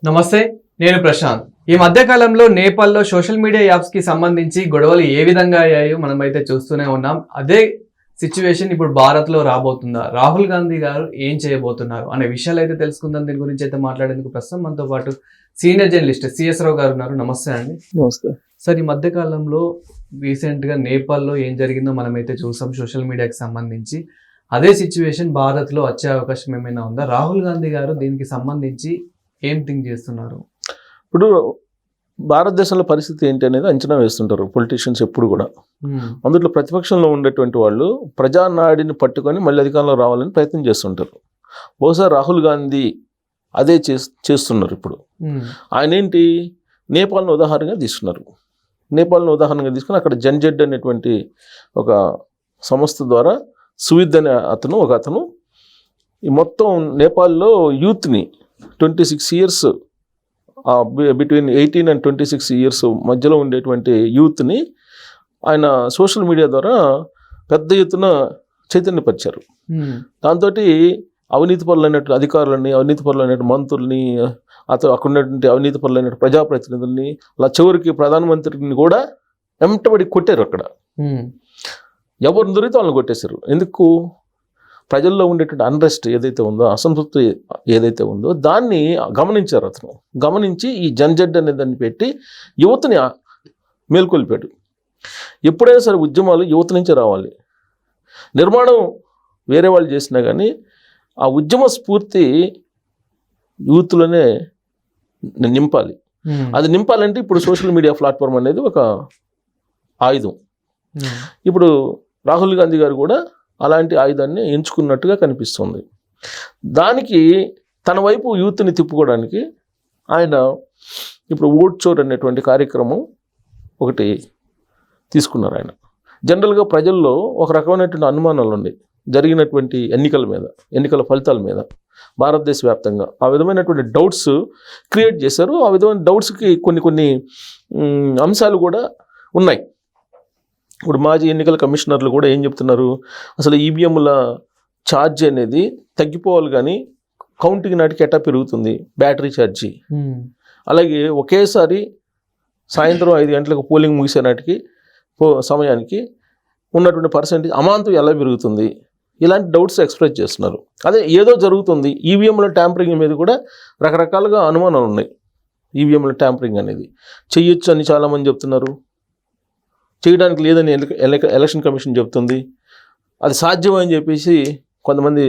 నమస్తే, నేను ప్రశాంత్. ఈ మధ్య కాలంలో నేపాల్లో సోషల్ మీడియా యాప్స్ కి సంబంధించి గొడవలు ఏ విధంగా అయ్యాయో మనమైతే చూస్తూనే ఉన్నాం. అదే సిచ్యువేషన్ ఇప్పుడు భారత్ లో రాబోతుందా, రాహుల్ గాంధీ గారు ఏం చేయబోతున్నారు అనే విషయాలు అయితే తెలుసుకుందాం. దీని గురించి అయితే మాట్లాడేందుకు ప్రస్తుతం మనతో పాటు సీనియర్ జర్నలిస్ట్ సిఎస్ రావు గారు ఉన్నారు. నమస్తే అండి. నమస్తే సార్, ఈ మధ్య కాలంలో రీసెంట్ గా నేపాల్లో ఏం జరిగిందో మనమైతే చూసాం సోషల్ మీడియాకి సంబంధించి. అదే సిచ్యువేషన్ భారత్ లో వచ్చే అవకాశం ఏమైనా ఉందా? రాహుల్ గాంధీ గారు దీనికి సంబంధించి ఏం థింక్ చేస్తున్నారు? ఇప్పుడు భారతదేశంలో పరిస్థితి ఏంటి అనేది అంచనా వేస్తుంటారు పొలిటీషియన్స్ ఎప్పుడు కూడా. అందులో ప్రతిపక్షంలో ఉండేటువంటి వాళ్ళు ప్రజానాడిని పట్టుకొని మళ్ళీ అధికారంలో రావాలని ప్రయత్నం చేస్తుంటారు. బహుశా రాహుల్ గాంధీ అదే చేస్తున్నారు ఇప్పుడు. ఆయన ఏంటి, నేపాల్ను ఉదాహరణగా తీసుకున్నారు. నేపాల్ను ఉదాహరణగా తీసుకుని అక్కడ జన్జెడ్ అనేటువంటి ఒక సంస్థ ద్వారా సువిద్ అనే అతను ఈ మొత్తం నేపాల్లో యూత్ని 26 ఇయర్స్ బిట్వీన్ 18 and 26 ఇయర్స్ మధ్యలో ఉండేటువంటి యూత్ని ఆయన సోషల్ మీడియా ద్వారా పెద్ద ఎత్తున చైతన్యపరిచారు. దాంతో అవినీతి పరులైనటువంటి అధికారులని, అవినీతి పరులైనటువంటి మంత్రుల్ని, అక్కడ ఉన్నటువంటి అవినీతి పరులైన ప్రజాప్రతినిధుల్ని, అలా చివరికి ప్రధానమంత్రిని కూడా వెంటబడి కొట్టారు. అక్కడ ఎవరిని దొరికితే వాళ్ళని కొట్టేశారు. ఎందుకు? ప్రజల్లో ఉండేటువంటి అన్రెస్ట్ ఏదైతే ఉందో, అసంతృప్తి ఏదైతే ఉందో దాన్ని గమనించారు. అతను గమనించి ఈ జన్జెడ్ అనే దాన్ని పెట్టి యువతని మేల్కొల్పాడు. ఎప్పుడైనా సరే ఉద్యమాలు యువత నుంచే రావాలి. నిర్మాణం వేరే వాళ్ళు చేసినా కానీ ఆ ఉద్యమ స్ఫూర్తి యూత్లోనే నింపాలి. అది నింపాలంటే ఇప్పుడు సోషల్ మీడియా ప్లాట్ఫామ్ అనేది ఒక ఆయుధం. ఇప్పుడు రాహుల్ గాంధీ గారు కూడా అలాంటి ఆయుధాన్ని ఎంచుకున్నట్టుగా కనిపిస్తుంది. దానికి తన వైపు యూత్ని తిప్పుకోవడానికి ఆయన ఇప్పుడు ఓట్ చోర్ అనేటువంటి కార్యక్రమం ఒకటి తీసుకున్నారు. ఆయన జనరల్గా ప్రజల్లో ఒక రకమైనటువంటి అనుమానాలు ఉన్నాయి జరిగినటువంటి ఎన్నికల ఫలితాల మీద భారతదేశ వ్యాప్తంగా. ఆ విధమైనటువంటి డౌట్స్ క్రియేట్ చేశారు. ఆ విధమైన డౌట్స్కి కొన్ని అంశాలు కూడా ఉన్నాయి. ఇప్పుడు మాజీ ఎన్నికల కమిషనర్లు కూడా ఏం చెప్తున్నారు, అసలు ఈవీఎంల ఛార్జ్ అనేది తగ్గిపోవాలి కానీ కౌంటింగ్ నాటికి ఎట్టా పెరుగుతుంది బ్యాటరీ ఛార్జీ. అలాగే ఒకేసారి సాయంత్రం 5 గంటలకు పోలింగ్ ముగిసే నాటికి సమయానికి ఉన్నటువంటి పర్సెంటేజ్ అమాంతం ఎలా పెరుగుతుంది, ఇలాంటి డౌట్స్ ఎక్స్ప్రెస్ చేస్తున్నారు. అదే ఏదో జరుగుతుంది. ఈవీఎంల ట్యాంపరింగ్ మీద కూడా రకరకాలుగా అనుమానాలు ఉన్నాయి. ఈవీఎంల ట్యాంపరింగ్ అనేది చెయ్యొచ్చు అని చాలామంది చెప్తున్నారు, చేయడానికి లేదని ఎలక్షన్ కమిషన్ చెప్తుంది, అది సాధ్యమని చెప్పేసి కొంతమంది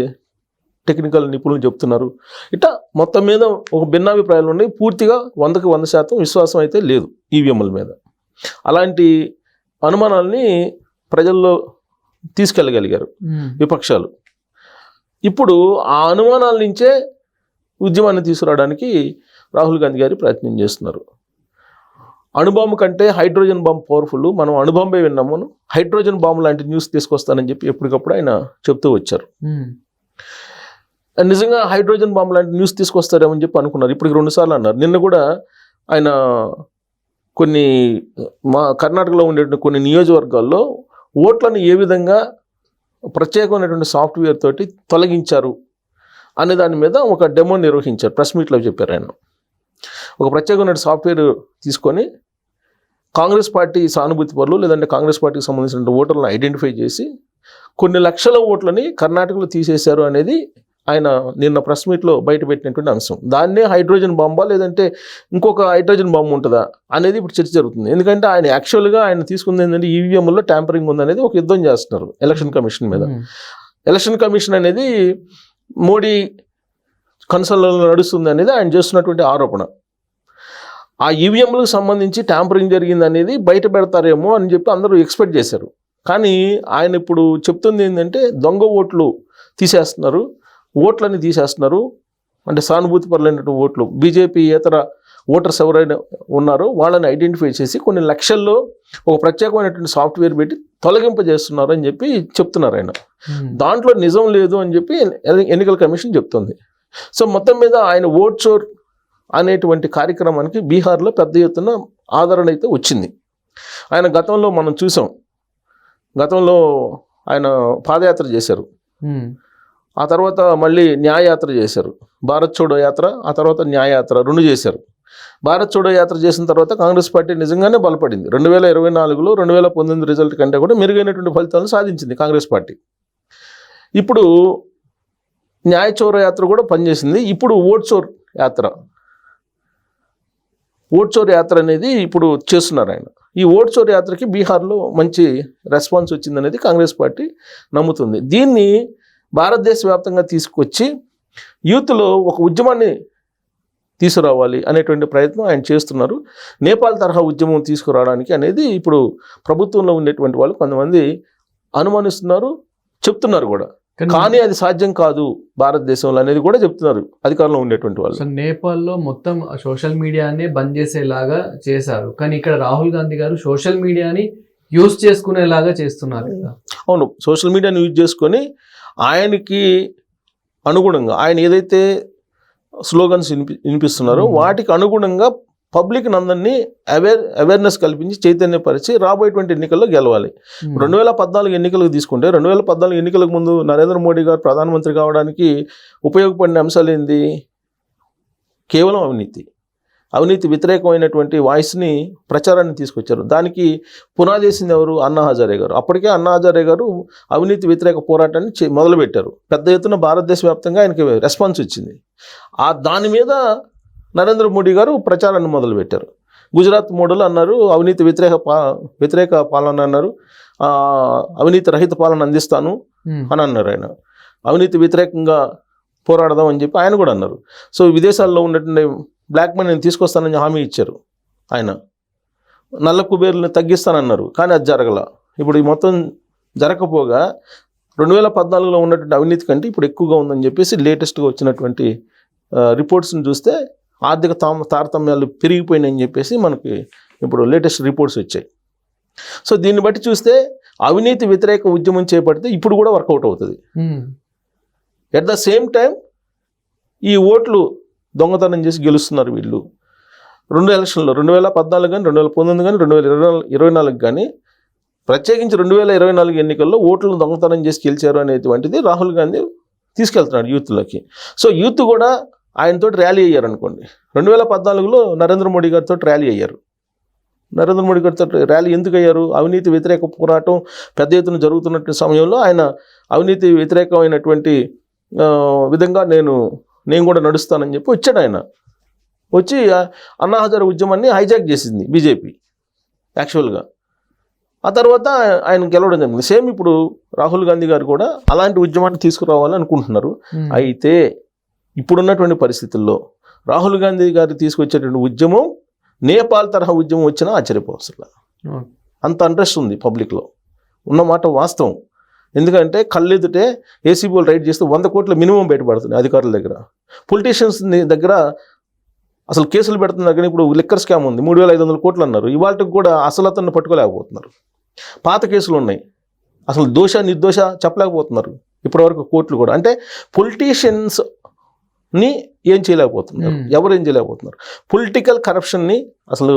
టెక్నికల్ నిపుణులు చెప్తున్నారు. ఇట్లా మొత్తం మీద ఒక భిన్నాభిప్రాయాలు ఉన్నాయి. పూర్తిగా 100కి 100% విశ్వాసం అయితే లేదు ఈవీఎంల మీద. అలాంటి అనుమానాల్ని ప్రజల్లో తీసుకెళ్ళగలిగారు విపక్షాలు. ఇప్పుడు ఆ అనుమానాల నుంచే ఉద్యమాన్ని తీసుకురావడానికి రాహుల్ గాంధీ గారు ప్రయత్నం చేస్తున్నారు. అణుబాంబు కంటే హైడ్రోజన్ బాంబు పవర్ఫుల్, మనం అణుబాంబే విన్నాము, హైడ్రోజన్ బాంబు లాంటి న్యూస్ తీసుకొస్తానని చెప్పి ఎప్పటికప్పుడు ఆయన చెప్తూ వచ్చారు. నిజంగా హైడ్రోజన్ బాంబు లాంటి న్యూస్ తీసుకొస్తారేమని చెప్పి అనుకున్నారు. ఇప్పటికి 2 సార్లు అన్నారు. నిన్న కూడా ఆయన మా కర్ణాటకలో ఉండే కొన్ని నియోజకవర్గాల్లో ఓట్లను ఏ విధంగా ప్రత్యేకమైనటువంటి సాఫ్ట్వేర్ తోటి తొలగించారు అనే దాని మీద ఒక డెమో నిర్వహించారు. ప్రెస్ మీట్లో చెప్పారు ఆయన. ఒక ప్రత్యేకమైన సాఫ్ట్వేర్ తీసుకొని కాంగ్రెస్ పార్టీ సానుభూతి పరులు లేదంటే కాంగ్రెస్ పార్టీకి సంబంధించిన ఓటర్లను ఐడెంటిఫై చేసి కొన్ని లక్షల ఓట్లని కర్ణాటకలో తీసేశారు అనేది ఆయన నిన్న ప్రెస్ మీట్లో బయటపెట్టినటువంటి అంశం. దాన్నే హైడ్రోజన్ బాంబా లేదంటే ఇంకొక హైడ్రోజన్ బాంబు ఉంటుందా అనేది ఇప్పుడు చర్చ జరుగుతుంది. ఎందుకంటే ఆయన యాక్చువల్గా ఆయన తీసుకుంది ఏంటంటే ఈవీఎంలో ట్యాంపరింగ్ ఉందనేది ఒక యుద్ధం చేస్తున్నారు ఎలక్షన్ కమిషన్ మీద. ఎలక్షన్ కమిషన్ అనేది మోడీ కన్సర్న్లో నడుస్తుంది అనేది ఆయన చేస్తున్నటువంటి ఆరోపణ. ఆ ఈవీఎంలకు సంబంధించి ట్యాంపరింగ్ జరిగింది అనేది బయట పెడతారేమో అని చెప్పి అందరూ ఎక్స్పెక్ట్ చేశారు. కానీ ఆయన ఇప్పుడు చెప్తుంది ఏంటంటే దొంగ ఓట్లు తీసేస్తున్నారు, ఓట్లని తీసేస్తున్నారు. అంటే సానుభూతి పరులైనటువంటి ఓట్లు, బీజేపీ ఇతర ఓటర్స్ ఎవరైనా ఉన్నారో వాళ్ళని ఐడెంటిఫై చేసి కొన్ని లక్షల్లో ఒక ప్రత్యేకమైనటువంటి సాఫ్ట్వేర్ పెట్టి తొలగింపజేస్తున్నారు అని చెప్పి చెప్తున్నారు ఆయన. దాంట్లో నిజం లేదు అని చెప్పి ఎన్నికల కమిషన్ చెప్తుంది. సో మొత్తం మీద ఆయన ఓట్ చోర్ అనేటువంటి కార్యక్రమానికి బీహార్లో పెద్ద ఎత్తున ఆదరణ అయితే వచ్చింది. ఆయన గతంలో మనం చూసాం, గతంలో ఆయన పాదయాత్ర చేశారు. ఆ తర్వాత మళ్ళీ న్యాయయాత్ర చేశారు. భారత్ చోడో యాత్ర, ఆ తర్వాత న్యాయయాత్ర 2 చేశారు. భారత్ చోడో యాత్ర చేసిన తర్వాత కాంగ్రెస్ పార్టీ నిజంగానే బలపడింది. 2024లో 2019 రిజల్ట్ కంటే కూడా మెరుగైనటువంటి ఫలితాలను సాధించింది కాంగ్రెస్ పార్టీ. ఇప్పుడు న్యాయ చోర యాత్ర కూడా పనిచేసింది. ఇప్పుడు ఓట్ చోర్ యాత్ర అనేది ఇప్పుడు చేస్తున్నారు ఆయన. ఈ ఓట్ చోర్ యాత్రకి బీహార్లో మంచి రెస్పాన్స్ వచ్చిందనేది కాంగ్రెస్ పార్టీ నమ్ముతుంది. దీన్ని భారతదేశ వ్యాప్తంగా తీసుకొచ్చి యూత్లో ఒక ఉద్యమాన్ని తీసుకురావాలి అనేటువంటి ప్రయత్నం ఆయన చేస్తున్నారు. నేపాల్ తరహా ఉద్యమం తీసుకురావడానికి అనేది ఇప్పుడు ప్రభుత్వంలో ఉండేటువంటి వాళ్ళు కొంతమంది అనుమానిస్తున్నారు, చెప్తున్నారు కూడా. కానీ అది సాధ్యం కాదు భారతదేశంలో అనేది కూడా చెప్తున్నారు అధికారంలో ఉండేటువంటి వాళ్ళు. సో నేపాల్లో మొత్తం సోషల్ మీడియానే బంద్ చేసేలాగా చేశారు, కానీ ఇక్కడ రాహుల్ గాంధీ గారు సోషల్ మీడియాని యూజ్ చేసుకునేలాగా చేస్తున్నారు. అవును, సోషల్ మీడియాని యూజ్ చేసుకొని ఆయనకి అనుగుణంగా ఆయన ఏదైతే స్లోగన్స్ వినిపిస్తున్నారో వాటికి అనుగుణంగా పబ్లిక్ అందరినీ అవేర్నెస్ కల్పించి చైతన్యపరిచి రాబోయేటువంటి ఎన్నికల్లో గెలవాలి. 2014 ఎన్నికలకు తీసుకుంటే 2014 ఎన్నికలకు ముందు నరేంద్ర మోడీ గారు ప్రధానమంత్రి కావడానికి ఉపయోగపడిన అంశాలు ఏంది? కేవలం అవినీతి వ్యతిరేకమైనటువంటి వాయిస్ని ప్రచారాన్ని తీసుకొచ్చారు. దానికి పునాది వేసింది ఎవరు? అన్నా హజారే గారు. అప్పటికే అన్నా హజారే గారు అవినీతి వ్యతిరేక పోరాటాన్ని మొదలుపెట్టారు. పెద్ద ఎత్తున భారతదేశ వ్యాప్తంగా ఆయనకి రెస్పాన్స్ వచ్చింది. దాని మీద నరేంద్ర మోడీ గారు ప్రచారాన్ని మొదలుపెట్టారు. గుజరాత్ మోడల్ అన్నారు, అవినీతి వ్యతిరేక పాలన అన్నారు, అవినీతి రహిత పాలన అందిస్తాను అని అన్నారు ఆయన. అవినీతి వ్యతిరేకంగా పోరాడదాం అని చెప్పి ఆయన కూడా అన్నారు. సో విదేశాల్లో ఉన్నటువంటి బ్లాక్ మనీ నేను తీసుకొస్తానని హామీ ఇచ్చారు ఆయన. నల్ల కుబేర్లను తగ్గిస్తానన్నారు, కానీ అది జరగల. ఇప్పుడు ఈ మొత్తం జరగకపోగా 2014లో ఉన్నటువంటి అవినీతి కంటే ఇప్పుడు ఎక్కువగా ఉందని చెప్పేసి లేటెస్ట్గా వచ్చినటువంటి రిపోర్ట్స్ని చూస్తే ఆర్థిక తారతమ్యాలు పెరిగిపోయినాయని చెప్పేసి మనకి ఇప్పుడు లేటెస్ట్ రిపోర్ట్స్ వచ్చాయి. సో దీన్ని బట్టి చూస్తే అవినీతి వ్యతిరేక ఉద్యమం చేపడితే ఇప్పుడు కూడా వర్కౌట్ అవుతుంది. ఎట్ ద సేమ్ టైం ఈ ఓట్లు దొంగతనం చేసి గెలుస్తున్నారు వీళ్ళు. 2 ఎలక్షన్లో 2014 కానీ 2019 కానీ 2024 కానీ ప్రత్యేకించి 2024 ఎన్నికల్లో ఓట్లను దొంగతనం చేసి గెలిచారు అనేటువంటిది రాహుల్ గాంధీ తీసుకెళ్తున్నాడు యూత్లోకి. సో యూత్ కూడా ఆయనతో ర్యాలీ అయ్యారు అనుకోండి. 2014లో నరేంద్ర మోడీ గారితో ర్యాలీ అయ్యారు. నరేంద్ర మోడీ గారితో ర్యాలీ ఎందుకు అయ్యారు? అవినీతి వ్యతిరేక పోరాటం పెద్ద ఎత్తున జరుగుతున్నటువంటి సమయంలో ఆయన అవినీతి వ్యతిరేకమైనటువంటి విధంగా నేను కూడా నడుస్తానని చెప్పి వచ్చాడు ఆయన. వచ్చి అన్నా హజారే ఉద్యమాన్ని హైజాక్ చేసింది బీజేపీ యాక్చువల్గా. ఆ తర్వాత ఆయన గెలవడం జరిగింది. సేమ్ ఇప్పుడు రాహుల్ గాంధీ గారు కూడా అలాంటి ఉద్యమాన్ని తీసుకురావాలని అనుకుంటున్నారు. అయితే ఇప్పుడున్నటువంటి పరిస్థితుల్లో రాహుల్ గాంధీ గారు తీసుకొచ్చేటువంటి ఉద్యమం నేపాల్ తరహా ఉద్యమం వచ్చినా ఆశ్చర్యపోవసలా. అంత ఇంట్రెస్ట్ ఉంది పబ్లిక్లో, ఉన్నమాట వాస్తవం. ఎందుకంటే కళ్ళెదుటే ఏసీబీ వాళ్ళు రైడ్ చేస్తే 100 కోట్ల మినిమం బయటపడుతుంది అధికారుల దగ్గర. పొలిటీషియన్స్ దగ్గర అసలు కేసులు పెడుతున్నారు, కానీ ఇప్పుడు లిక్కర్ స్కామ్ ఉంది, 3,500 కోట్లు అన్నారు. ఇవాళకి కూడా అసలు అతన్ని పట్టుకోలేకపోతున్నారు. పాత కేసులు ఉన్నాయి, అసలు దోష నిర్దోష చెప్పలేకపోతున్నారు ఇప్పటివరకు కోర్టులు కూడా. అంటే పొలిటీషియన్స్ని ఏం చేయలేకపోతున్నారు, ఎవరు ఏం చేయలేకపోతున్నారు. పొలిటికల్ కరప్షన్ని అసలు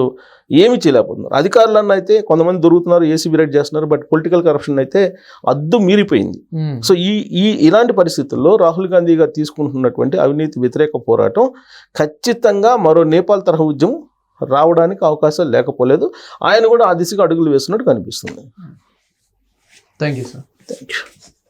ఏమి చేయలేకపోతున్నారు. అధికారులన్న అయితే కొంతమంది దొరుకుతున్నారు, ఏసీబీ రైడ్ చేస్తున్నారు, బట్ పొలిటికల్ కరప్షన్ అయితే అద్దు మీరిపోయింది. సో ఇలాంటి పరిస్థితుల్లో రాహుల్ గాంధీ గారు తీసుకుంటున్నటువంటి అవినీతి వ్యతిరేక పోరాటం ఖచ్చితంగా మరో నేపాల్ తరహా ఉద్యమం రావడానికి అవకాశాలు లేకపోలేదు. ఆయన కూడా ఆ దిశగా అడుగులు వేస్తున్నట్టు కనిపిస్తుంది. Thank you sir. Thank you.